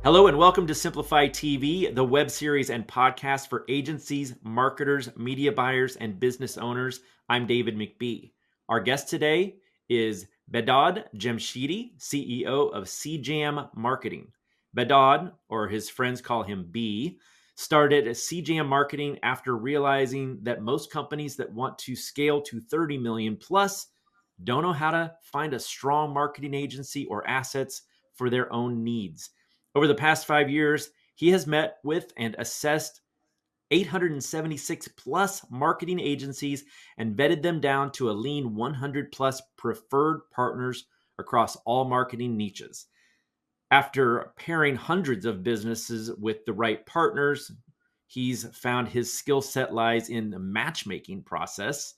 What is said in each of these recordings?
Hello and welcome to Simplifi TV, the web series and podcast for agencies, marketers, media buyers, and business owners. I'm David McBee. Our guest today is Behdad Jamshidi, CEO of CJAM Marketing. Behdad, or his friends call him B, started CJAM Marketing after realizing that most companies that want to scale to 30 million plus don't know how to find a strong marketing agency or assets for their own needs. Over the past 5 years, he has met with and assessed 876 plus marketing agencies and vetted them down to a lean 100 plus preferred partners across all marketing niches. After pairing hundreds of businesses with the right partners, he's found his skill set lies in the matchmaking process.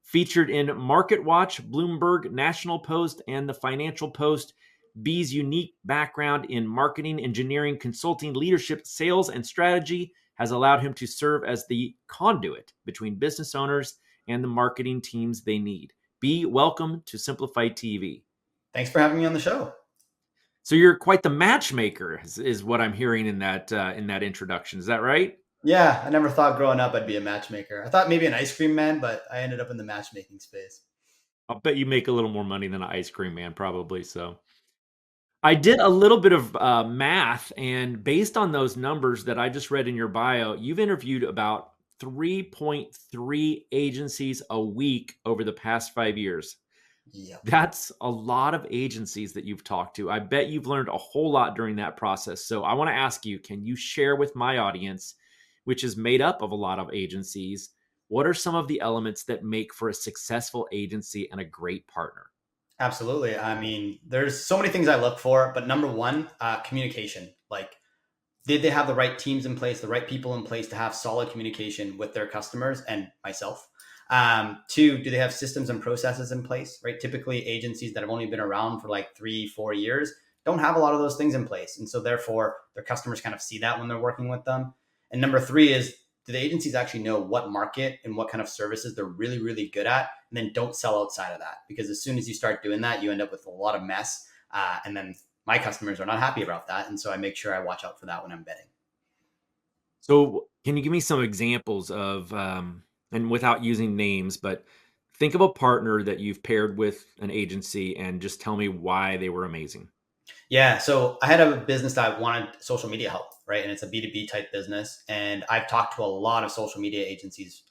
Featured in Market Watch, Bloomberg, National Post, and the Financial Post, B's unique background in marketing, engineering, consulting, leadership, sales, and strategy has allowed him to serve as the conduit between business owners and the marketing teams they need. B, welcome to Simplifi TV. Thanks for having me on the show. So you're quite the matchmaker, is what I'm hearing in that introduction. Is that right? Yeah, I never thought growing up I'd be a matchmaker. I thought maybe an ice cream man, but I ended up in the matchmaking space. I'll bet you make a little more money than an ice cream man, probably. So I did a little bit of math, and based on those numbers that I just read in your bio, you've interviewed about 3.3 agencies a week over the past 5 years. Yep. That's a lot of agencies that you've talked to. I bet you've learned a whole lot during that process. So I want to ask you, can you share with my audience, which is made up of a lot of agencies, what are some of the elements that make for a successful agency and a great partner? Absolutely. I mean, there's so many things I look for, but number one, communication. Like, did they have the right teams in place, the right people in place to have solid communication with their customers and myself? Two, do they have systems and processes in place, right? Typically, agencies that have only been around for like 3, 4 years don't have a lot of those things in place. And so, therefore, their customers kind of see that when they're working with them. And number three is, do the agencies actually know what market and what kind of services they're really, really good at? And then don't sell outside of that. Because as soon as you start doing that, you end up with a lot of mess. And then my customers are not happy about that. And so I make sure I watch out for that when I'm bidding. So, can you give me some examples of, and without using names, but think of a partner that you've paired with an agency and just tell me why they were amazing. Yeah. So I had a business that wanted social media help, right? And it's a B2B type business. And I've talked to a lot of social media agencies.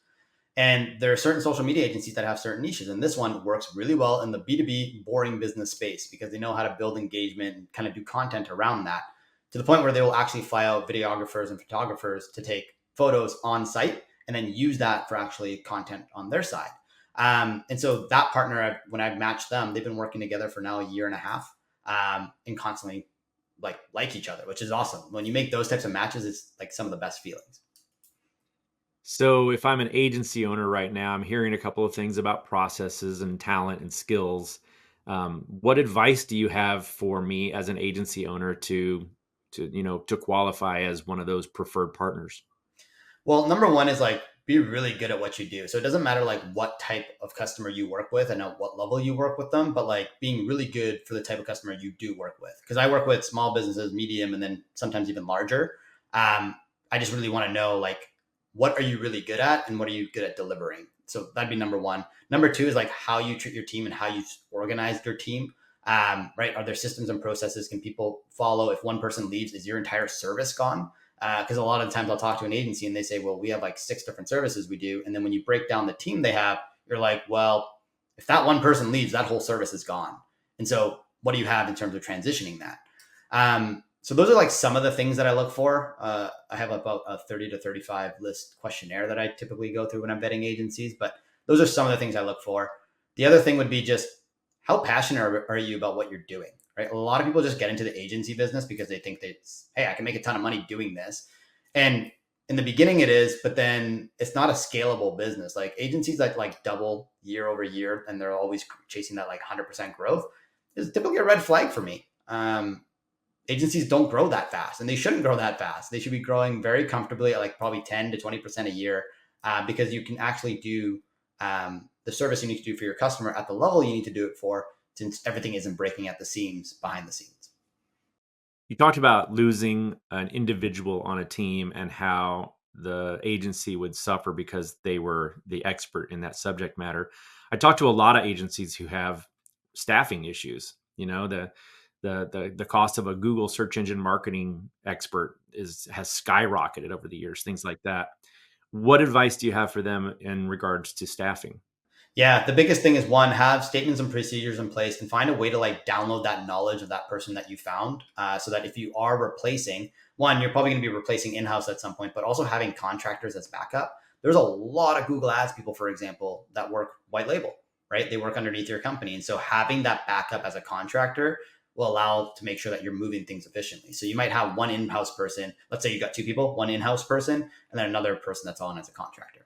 And there are certain social media agencies that have certain niches. And this one works really well in the B2B boring business space because they know how to build engagement and kind of do content around that to the point where they will actually fly out videographers and photographers to take photos on site and then use that for actually content on their side. And so that partner, when I've matched them, they've been working together for now a year and a half, and constantly like each other, which is awesome. When you make those types of matches, it's like some of the best feelings. So, if I'm an agency owner right now, I'm hearing a couple of things about processes and talent and skills. What advice do you have for me as an agency owner to qualify as one of those preferred partners? Well, number one is like be really good at what you do. So it doesn't matter like what type of customer you work with and at what level you work with them, but like being really good for the type of customer you do work with. Because I work with small businesses, medium, and then sometimes even larger. I just really want to know like what are you really good at and what are you good at delivering. So that'd be number one. Number two is like how you treat your team and how you organize your team. Right? Are there systems and processes? Can people follow? If one person leaves, is your entire service gone? Because a lot of the times I'll talk to an agency and they say, well, we have like 6 different services we do. And then when you break down the team they have, you're like, well, if that one person leaves, that whole service is gone. And so what do you have in terms of transitioning that? So those are like some of the things that I look for. I have about a 30 to 35 list questionnaire that I typically go through when I'm vetting agencies, but those are some of the things I look for. The other thing would be just how passionate are you about what you're doing? Right? A lot of people just get into the agency business because they think that hey, I can make a ton of money doing this. And in the beginning it is, but then it's not a scalable business. Like agencies that like double year over year and they're always chasing that like 100% growth is typically a red flag for me. Agencies don't grow that fast and they shouldn't grow that fast. They should be growing very comfortably at like probably 10 to 20% a year, because you can actually do the service you need to do for your customer at the level you need to do it for, since everything isn't breaking at the seams behind the scenes. You talked about losing an individual on a team and how the agency would suffer because they were the expert in that subject matter. I talked to a lot of agencies who have staffing issues. You know, the cost of a Google search engine marketing expert has skyrocketed over the years, things like that. What advice do you have for them in regards to staffing? Yeah, the biggest thing is one, have statements and procedures in place and find a way to like download that knowledge of that person that you found, so that if you are replacing one, you're probably going to be replacing in-house at some point, but also having contractors as backup. There's a lot of Google Ads people, for example, that work white label, right? They work underneath your company. And so having that backup as a contractor will allow to make sure that you're moving things efficiently. So you might have one in-house person. Let's say you got two people, one in-house person, and then another person that's on as a contractor.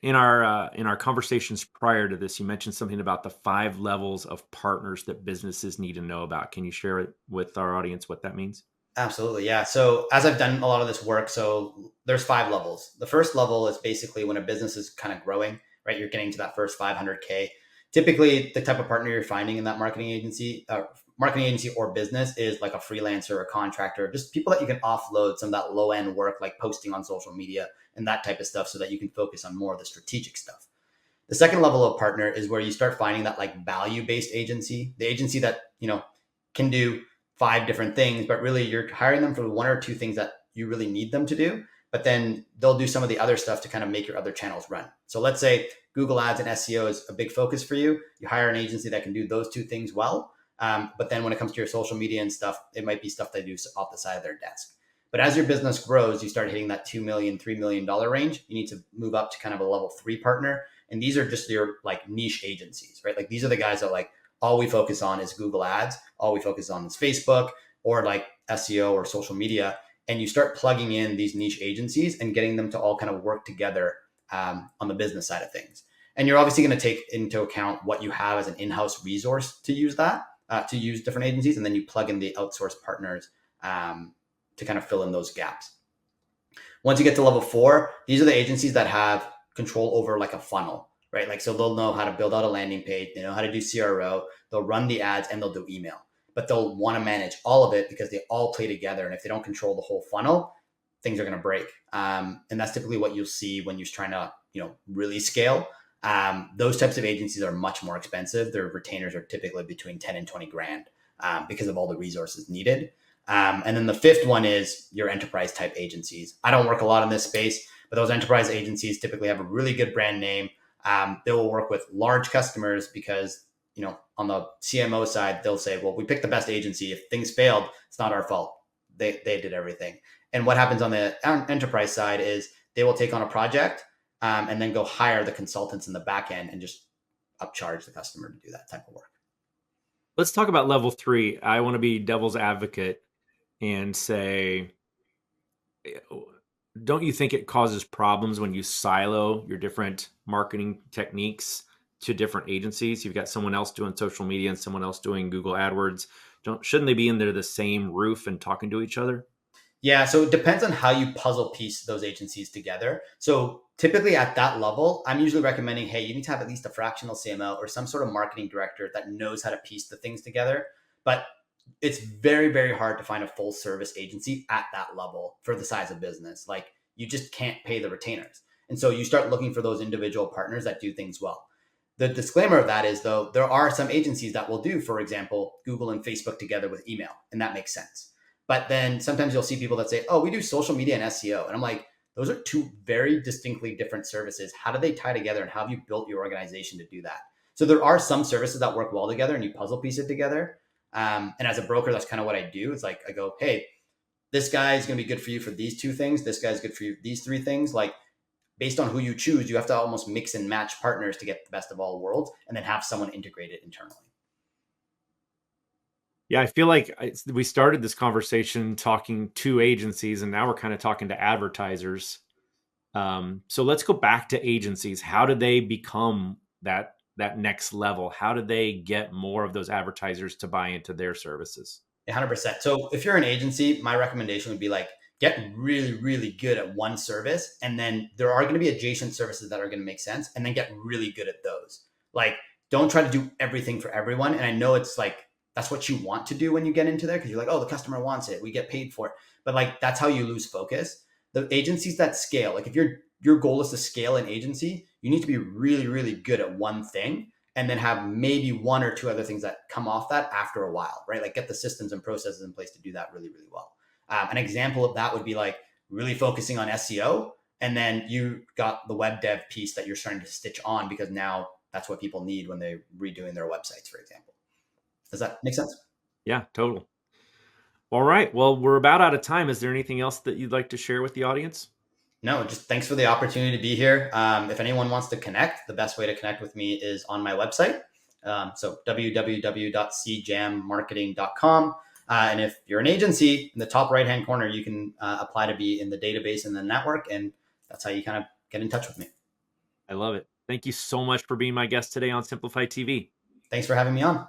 In our conversations prior to this, you mentioned something about the 5 levels of partners that businesses need to know about. Can you share it with our audience what that means? Absolutely. Yeah. So as I've done a lot of this work, so there's 5 levels. The first level is basically when a business is kind of growing, right? You're getting to that first 500K. Typically, the type of partner you're finding in that marketing agency or business is like a freelancer, a contractor, just people that you can offload some of that low end work, like posting on social media and that type of stuff, so that you can focus on more of the strategic stuff. The second level of partner is where you start finding that like value based agency, the agency that, can do 5 different things, but really you're hiring them for one or two things that you really need them to do. But then they'll do some of the other stuff to kind of make your other channels run. So let's say Google Ads and SEO is a big focus for you. You hire an agency that can do those two things well. But then when it comes to your social media and stuff, it might be stuff they do off the side of their desk. But as your business grows, you start hitting that 2 million, $3 million range. You need to move up to kind of a level 3 partner. And these are just your like niche agencies, right? Like these are the guys that like all we focus on is Google Ads, all we focus on is Facebook or like SEO or social media. And you start plugging in these niche agencies and getting them to all kind of work together on the business side of things. And you're obviously going to take into account what you have as an in-house resource to use that, to use different agencies. And then you plug in the outsourced partners to kind of fill in those gaps. Once you get to level 4, these are the agencies that have control over like a funnel, right? Like, so they'll know how to build out a landing page, they know how to do CRO, they'll run the ads, and they'll do email. But they'll want to manage all of it because they all play together. And if they don't control the whole funnel, things are going to break. And that's typically what you'll see when you're trying to, really scale. Those types of agencies are much more expensive. Their retainers are typically between 10 and 20 grand because of all the resources needed. And then the fifth one is your enterprise type agencies. I don't work a lot in this space, but those enterprise agencies typically have a really good brand name. They will work with large customers because, on the CMO side, they'll say, well, we picked the best agency. If things failed, it's not our fault. They did everything. And what happens on the enterprise side is they will take on a project and then go hire the consultants in the back end and just upcharge the customer to do that type of work. Let's talk about level 3. I want to be devil's advocate and say, don't you think it causes problems when you silo your different marketing techniques to different agencies? You've got someone else doing social media and someone else doing Google AdWords. Shouldn't they be under the same roof and talking to each other? Yeah, so it depends on how you puzzle piece those agencies together. So typically at that level, I'm usually recommending, hey, you need to have at least a fractional CMO or some sort of marketing director that knows how to piece the things together. But it's very, very hard to find a full service agency at that level for the size of business. Like you just can't pay the retainers. And so you start looking for those individual partners that do things well. The disclaimer of that is, though, there are some agencies that will do, for example, Google and Facebook together with email, and that makes sense. But then sometimes you'll see people that say, oh, we do social media and SEO. And I'm like, those are two very distinctly different services. How do they tie together, and how have you built your organization to do that? So there are some services that work well together and you puzzle piece it together. And as a broker, that's kind of what I do. It's like, I go, hey, this guy is going to be good for you for these two things. This guy's good for you, these three things. Like based on who you choose, you have to almost mix and match partners to get the best of all worlds and then have someone integrated internally. Yeah, I feel like we started this conversation talking to agencies, and now we're kind of talking to advertisers. So let's go back to agencies. How did they become that next level? How did they get more of those advertisers to buy into their services? 100%. So if you're an agency, my recommendation would be like, get really, really good at one service. And then there are going to be adjacent services that are going to make sense. And then get really good at those. Like, don't try to do everything for everyone. And I know it's like that's what you want to do when you get into there because you're like, oh, the customer wants it, we get paid for it. But like that's how you lose focus. The agencies that scale, like if your goal is to scale an agency, you need to be really, really good at one thing and then have maybe one or two other things that come off that after a while, right? Like get the systems and processes in place to do that really, really well. An example of that would be like really focusing on SEO. And then you got the web dev piece that you're starting to stitch on because now that's what people need when they're redoing their websites, for example. Does that make sense? Yeah, total. All right. Well, we're about out of time. Is there anything else that you'd like to share with the audience? No, just thanks for the opportunity to be here. If anyone wants to connect, the best way to connect with me is on my website. So www.cjammarketing.com. And if you're an agency, in the top right-hand corner, you can apply to be in the database in the network. And that's how you kind of get in touch with me. I love it. Thank you so much for being my guest today on Simplifi TV. Thanks for having me on.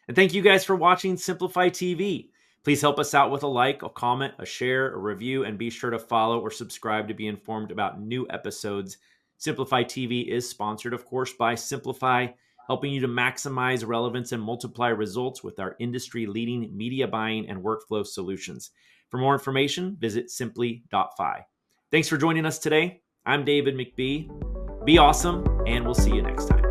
And thank you guys for watching Simplifi TV. Please help us out with a like, a comment, a share, a review, and be sure to follow or subscribe to be informed about new episodes. Simplifi TV is sponsored, of course, by Simplifi, helping you to maximize relevance and multiply results with our industry-leading media buying and workflow solutions. For more information, visit simpli.fi. Thanks for joining us today. I'm David McBee. Be awesome, and we'll see you next time.